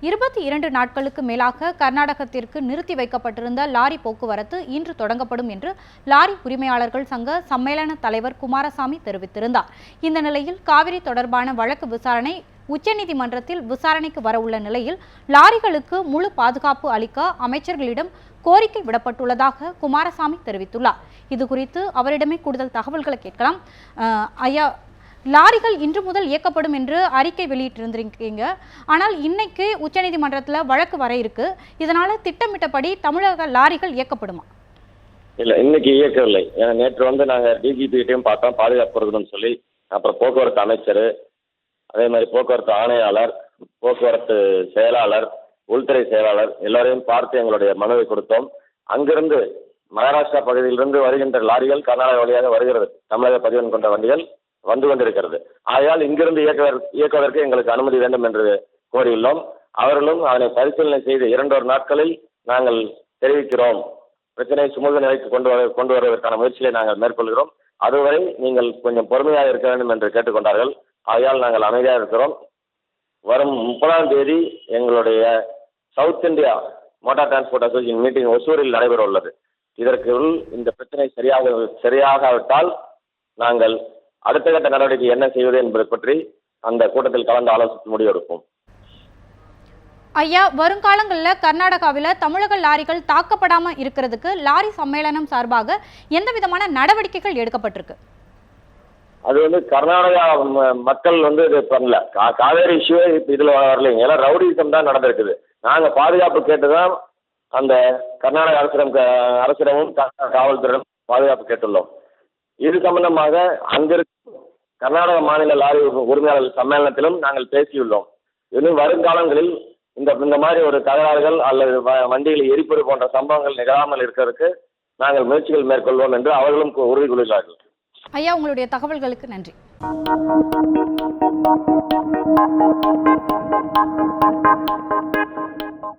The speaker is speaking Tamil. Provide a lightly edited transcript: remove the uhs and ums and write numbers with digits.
22 நாட்களுக்கு மேலாக கர்நாடகத்திற்கு நிறுத்தி வைக்கப்பட்டிருந்த லாரி போக்குவரத்து இன்று தொடங்கப்படும் என்று லாரி உரிமையாளர்கள் சங்க சம்மேளன தலைவர் குமாரசாமி தெரிவித்திருந்தார். இந்த நிலையில் காவிரி தொடர்பான வழக்கு விசாரணை உச்சநீதிமன்றத்தில் விசாரணைக்கு வரவுள்ள நிலையில் லாரிகளுக்கு முழு பாதுகாப்பு அளிக்க அமைச்சர்களிடம் கோரிக்கை விடப்பட்டுள்ளதாக குமாரசாமி தெரிவித்துள்ளார். இதுகுறித்து அவரிடமே கூடுதல் தகவல்களை கேட்கலாம். ஐயா, லாரிகள் இன்று முதல் இயக்கப்படும் என்று அறிக்கை வெளியிட்டிருந்திருக்கீங்க. ஆனால் இன்னைக்கு உச்சநீதிமன்றத்தில் வழக்கு வர இருக்கு. இதனால திட்டமிட்டபடி தமிழக லாரிகள் இயக்கப்படுமா? இல்லை, இன்னைக்கு இயக்கவில்லை. ஏன்னா நேற்று நாங்கள் டிஜிபிகிட்டையும் பார்த்தோம், பாதுகாப்பு இருக்கணும்னு சொல்லி. அப்புறம் போக்குவரத்து அமைச்சர், அதே மாதிரி போக்குவரத்து ஆணையாளர், போக்குவரத்து செயலாளர், உள்துறை செயலாளர் எல்லாரையும் பார்த்து எங்களுடைய மனுவை கொடுத்தோம். அங்கிருந்து மகாராஷ்டிரா பகுதியிலிருந்து வருகின்ற லாரிகள் கர்நாடகா வழியாக வருகிறது. தமிழக பதிவெண் கொண்ட வண்டிகள் வந்து கொண்டிருக்கிறது. ஆகையால் இங்கிருந்து இயக்குவதற்கு எங்களுக்கு அனுமதி வேண்டும் என்று கோரியுள்ளோம். அவர்களும் அதனை பரிசீலனை செய்து 2 நாட்களில் நாங்கள் தெரிவிக்கிறோம், பிரச்சனையை சுமூக நிலைக்கு கொண்டு வருவதற்கான முயற்சியை நாங்கள் மேற்கொள்கிறோம், அதுவரை நீங்கள் கொஞ்சம் பொறுமையாக இருக்க வேண்டும் என்று கேட்டுக்கொண்டார்கள். ஆகையால் நாங்கள் அமைதியாக இருக்கிறோம். வரும் 30ஆம் தேதி எங்களுடைய south India motor transport association meeting ஒசூரில் நடைபெற உள்ளது. இதற்குள் இந்த பிரச்சனை சரியாகாவிட்டால் நாங்கள் அடுத்த கட்ட நடவடிக்கை என்ன செய்வது என்பது பற்றி அந்த கூட்டத்தில் கலந்து ஆலோசித்து முடிவெடுப்போம். ஐயா, வருங்காலங்களில் கர்நாடகாவில் தமிழக லாரிகள் தாக்கப்படாம இருக்கிறதுக்கு லாரி சம்மேளனம் சார்பாக எந்த விதமான நடவடிக்கைகள் எடுக்கப்பட்டிருக்கு? அது கர்நாடகா மக்கள் இது பண்ணல. காவேரி இஷ்யூ இதில் வரலைங்க. ஏன்னா ரவுடிசம் தான் நடந்திருக்குது. நாங்கள் பாதுகாப்பு கேட்டு தான் அந்த கர்நாடக அரசிடமும் காவல்துறையிடம் பாதுகாப்பு கேட்டுள்ளோம். இது சம்பந்தமாக அங்கிருக்கும் கர்நாடக மாநில லாரி உரிமையாளர்கள் சம்மேளனத்திலும் நாங்கள் பேசியுள்ளோம். இன்னும் வருங்காலங்களில் இந்த மாதிரி ஒரு தகராறுகள் அல்லது வண்டிகளை எரிப்பது போன்ற சம்பவங்கள் நிகழாமல் இருக்கிறதுக்கு நாங்கள் முயற்சிகள் மேற்கொள்வோம் என்று அவர்களும் உறுதி கொள்கிறார்கள். ஐயா, உங்களுடைய தகவல்களுக்கு நன்றி.